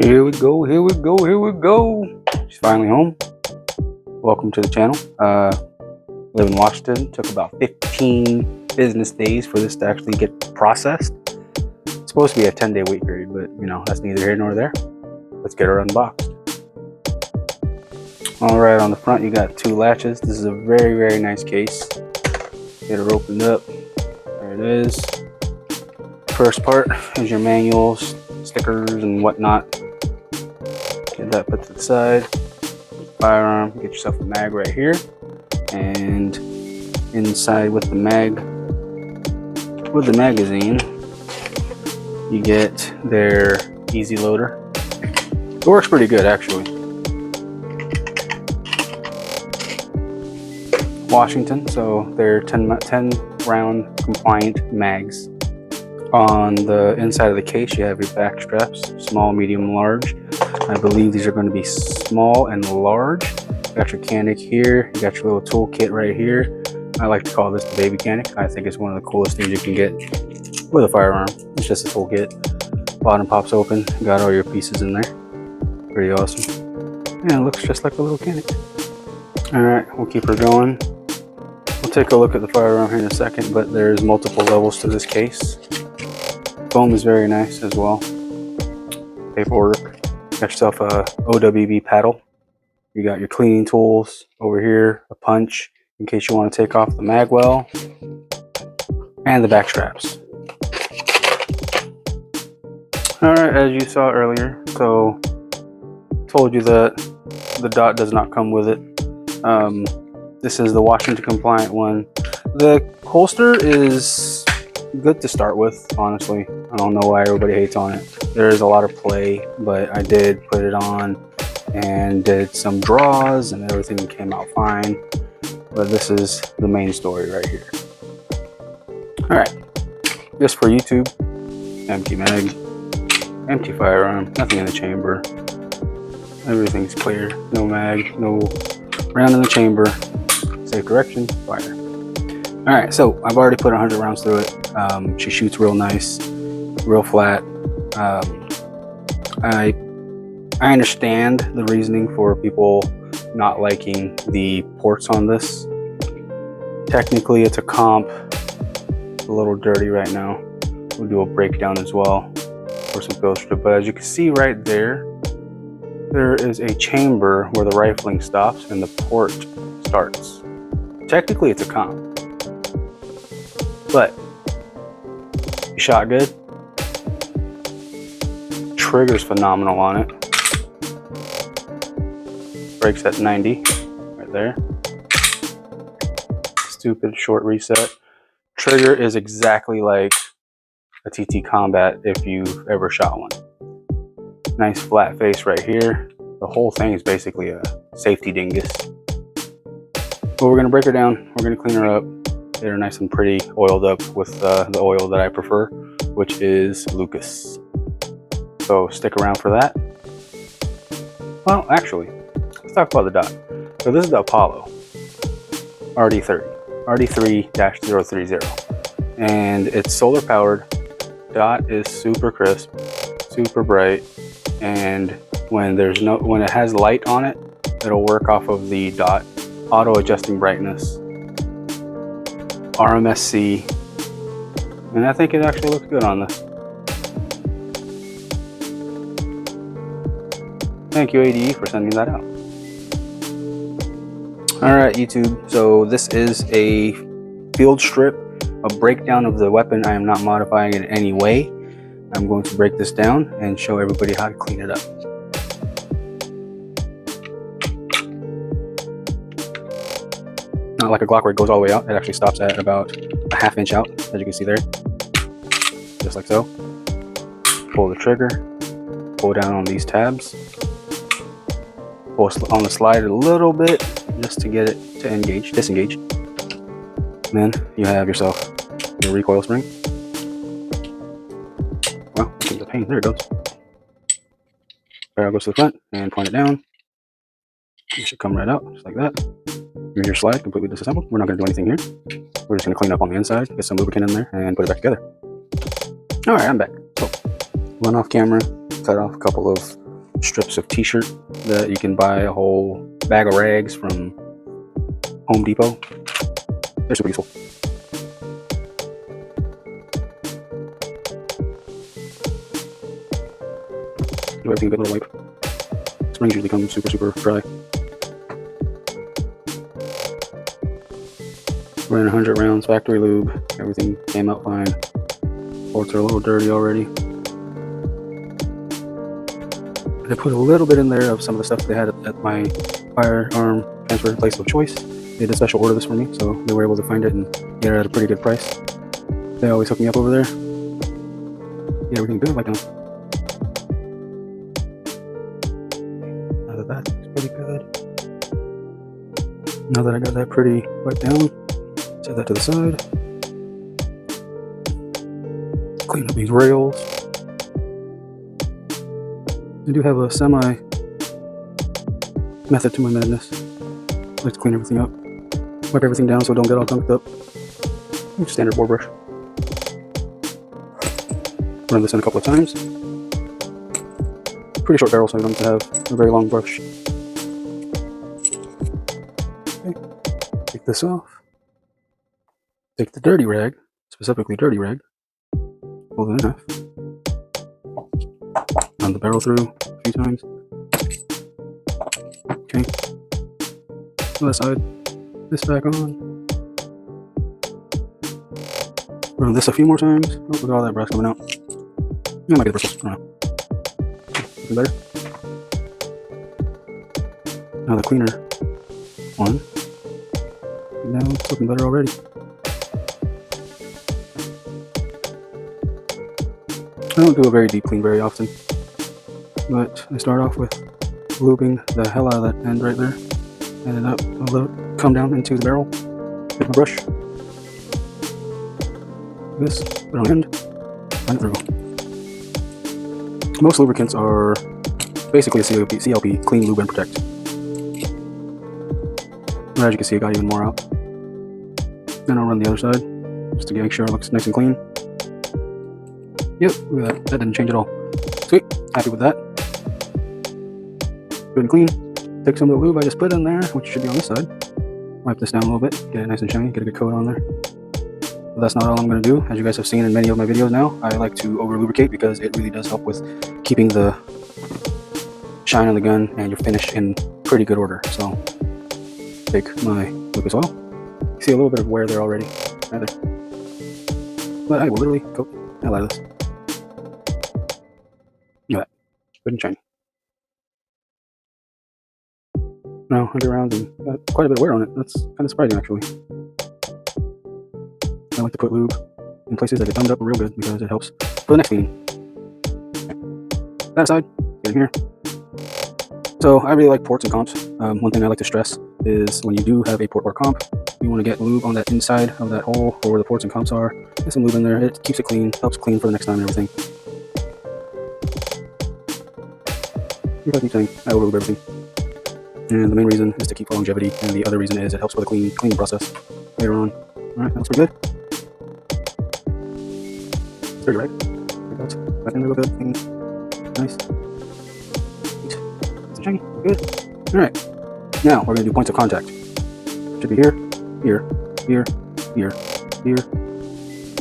Here we go, here we go, here we go. She's finally home. Welcome to the channel. Live in Washington. Took about 15 business days for this to actually get processed. It's supposed to be a 10-day wait period, but you know, that's neither here nor there. Let's get her unboxed. All right, on the front you got two latches. This is a very, very nice case. Get her opened up. There it is. First part is your manuals, stickers, and whatnot. Get that put to the side. Firearm. Get yourself a mag right here, and inside with the magazine, you get their easy loader. It works pretty good actually. Washington, so they're 10 round compliant mags. On the inside of the case, you have your back straps, small, medium, large. I believe these are going to be small and large. You got your CANiK here. You got your little toolkit right here. I like to call this the baby CANiK. I think it's one of the coolest things you can get with a firearm. It's just a toolkit. Bottom pops open. You got all your pieces in there. Pretty awesome. And it looks just like a little CANiK. All right, we'll keep her going. We'll take a look at the firearm here in a second, but there's multiple levels to this case. Foam is very nice as well. Paperwork. Got yourself a OWB paddle. You got your cleaning tools over here, a punch in case you want to take off the mag well, and the back straps. All right, as you saw earlier, so told you that the dot does not come with it. This is the Washington compliant one. The holster is good to start with, honestly. I don't know why everybody hates on it. There is a lot of play, but I did put it on and did some draws and everything came out fine. But this is the main story right here. All right, just for YouTube, empty mag, empty firearm, nothing in the chamber. Everything's clear, no mag, no round in the chamber. Safe direction, fire. All right, so I've already put 100 rounds through it. She shoots real nice, real flat. I understand the reasoning for people not liking the ports on this. Technically, it's a comp. It's a little dirty right now. We'll do a breakdown as well for some Fieldstrip. But as you can see right there, there is a chamber where the rifling stops and the port starts. Technically, it's a comp. But you shot good. Trigger's phenomenal on it. Brakes at 90 right there. Stupid short reset. Trigger is exactly like a TT Combat if you've ever shot one. Nice flat face right here. The whole thing is basically a safety dingus. But we're gonna break her down. We're gonna clean her up. Get her nice and pretty, oiled up with the oil that I prefer, which is Lucas. So stick around for that. Well, actually, let's talk about the dot. So this is the Apollo RD3-030, and it's solar powered. Dot is super crisp, super bright, and when it has light on it, it'll work off of the dot auto adjusting brightness. RMSC, and I think it actually looks good on this. Thank you, ADE, for sending that out. All right, YouTube, so this is a Fieldstrip, a breakdown of the weapon. I am not modifying it in any way. I'm going to break this down and show everybody how to clean it up. Not like a Glock where it goes all the way out. It actually stops at about a ½ inch out, as you can see there. Just like so. Pull the trigger, pull down on these tabs, pull on the slide a little bit just to get it to disengage. And then you have yourself your recoil spring. Well, I think the pain, there it goes. Barrel goes to the front and point it down. It should come right out, just like that. Here's your slide, completely disassembled. We're not going to do anything here. We're just going to clean up on the inside, get some lubricant in there, and put it back together. All right, I'm back. So, went off camera, cut off a couple of strips of t-shirt that you can buy a whole bag of rags from Home Depot. They're super useful. Give everything a good little wipe. Springs usually come super dry. Ran 100 rounds factory lube. Everything came out fine. Ports are a little dirty already. They put a little bit in there of some of the stuff they had at my firearm transfer place of choice. They did a special order this for me, so they were able to find it and get it at a pretty good price. They always hook me up over there. Get everything good like down. Now that that's pretty good. Now that I got that pretty wiped down, set that to the side. Clean up these rails. I do have a semi method to my madness. I like to clean everything up. Wipe everything down so it don't get all gunked up. Standard board brush. Run this in a couple of times. Pretty short barrel, so you don't have to have a very long brush. Okay. Take this off. Take the dirty rag, specifically dirty rag. Fold it in half. Run the barrel through a few times. Okay. Other side. This back on. Run this a few more times. Oh, look at all that brass coming out. Yeah, might get the bristles. I don't know. Looking better. Now the cleaner one. Now it's looking better already. I don't do a very deep clean very often, but I start off with lubing the hell out of that end right there, and then I'll come down into the barrel with my brush. This, put on end, run it through. Most lubricants are basically a CLP, clean, lube, and protect. But as you can see, I got even more out. Then I'll run the other side, just to make sure it looks nice and clean. Yep, look at that. That didn't change at all. Sweet. Happy with that. Good and clean. Take some of the lube I just put in there, which should be on this side. Wipe this down a little bit. Get it nice and shiny. Get a good coat on there. But that's not all I'm going to do. As you guys have seen in many of my videos now, I like to over lubricate because it really does help with keeping the shine on the gun and your finish in pretty good order. So, take my Lucas oil. You see a little bit of wear there already. Right there. But I will literally coat the hell out of this. Look at that. Good and shiny. Now, 100 rounds and got quite a bit of wear on it. That's kind of surprising, actually. I like to put lube in places that get thumbed up real good because it helps for the next cleaning. Okay. That aside, get in here. So, I really like ports and comps. One thing I like to stress is when you do have a port or comp, you want to get lube on that inside of that hole or where the ports and comps are. Get some lube in there. It keeps it clean, helps clean for the next time and everything. Like I keep saying, I over lube everything. And the main reason is to keep for longevity, and the other reason is it helps with the cleaning process later on. Alright, that looks pretty good. It's dirty, right? That's in there real good. Clean. Nice. Neat. It's shiny. Good. Alright. Now we're going to do points of contact. Should be here, here, here, here, here.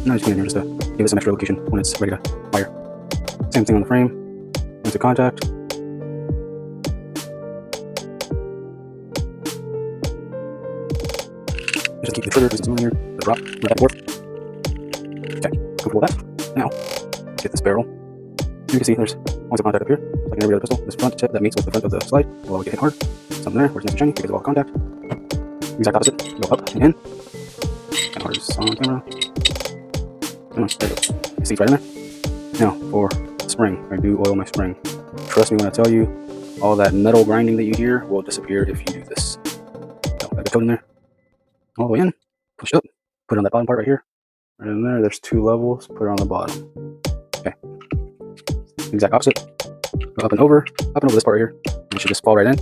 Now just clean in here just to give it some extra location when it's ready to fire. Same thing on the frame. Points of contact. Just keep the trigger because it's moving here. The drop, right back and forth. Okay, comfortable with that. Now, let's get this barrel. You can see there's points of contact up here, like in every other pistol. This front tip that meets with the front of the slide will always get hit hard. Something there, where it's nice and shiny because of all the contact. Exact opposite. Go up and in. Kind of hard to on camera. Come on, there it goes. You see it's right in there. Now, for the spring, I do oil my spring. Trust me when I tell you, all that metal grinding that you hear will disappear if you do this. So, got the coat in there. All the way in, push up, put it on that bottom part right here. Right in there, there's 2 levels, put it on the bottom. Okay. Exact opposite. Go up and over this part right here. You should just fall right in.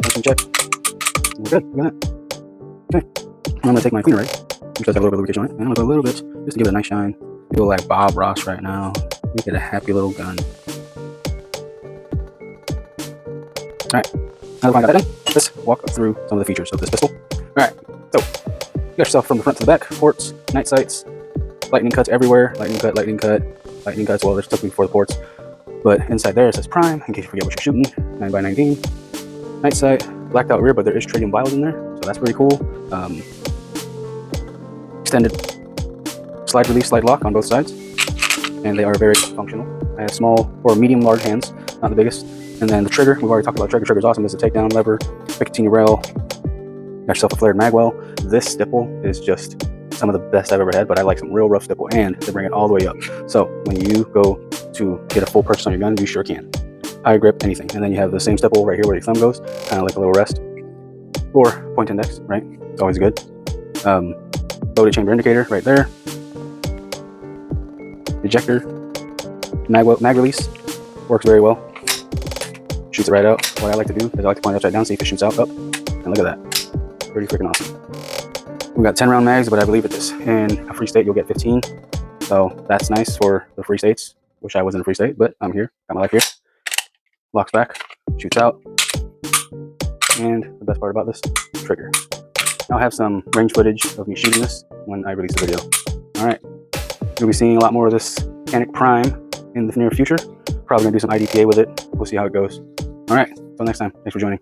Nice and check. We're good, look at that. Okay. Now I'm gonna take my cleaner rag, which does have a little bit of lubrication on it, and I'm gonna put a little bit, just to give it a nice shine. Feel like Bob Ross right now. Make it a happy little gun. Alright, now that I got that in, let's walk through some of the features of this pistol. Alright, so you got yourself from the front to the back, ports, night sights, lightning cuts everywhere, lightning cuts, well, there's stuff before the ports. But inside there it says prime, in case you forget what you're shooting, 9x19. Night sight, blacked out rear, but there is tritium vials in there, so that's pretty cool. Extended slide release, slide lock on both sides, and they are very functional. I have small or medium large hands, not the biggest. And then the trigger, we've already talked about trigger. Trigger's awesome. It's a takedown lever, Picatinny rail, got yourself a flared magwell. This stipple is just some of the best I've ever had, but I like some real rough stipple, and they bring it all the way up. So when you go to get a full purchase on your gun, you sure can. High grip, anything. And then you have the same stipple right here where your thumb goes, kind of like a little rest. Or point index, right? It's always good. Loaded chamber indicator right there. Ejector, mag release, works very well. Shoots it right out. What I like to do is I like to point it upside down, see if it shoots out, up. And look at that. Pretty freaking awesome. We got 10 round mags, but I believe that in a free state you'll get 15. So that's nice for the free states. Wish I was in a free state, but I'm here. Got my life here. Locks back, shoots out. And the best part about this, trigger. I'll have some range footage of me shooting this when I release the video. Alright. You'll be seeing a lot more of this CANiK Prime in the near future. Probably gonna do some IDPA with it. We'll see how it goes. Alright, until next time. Thanks for joining.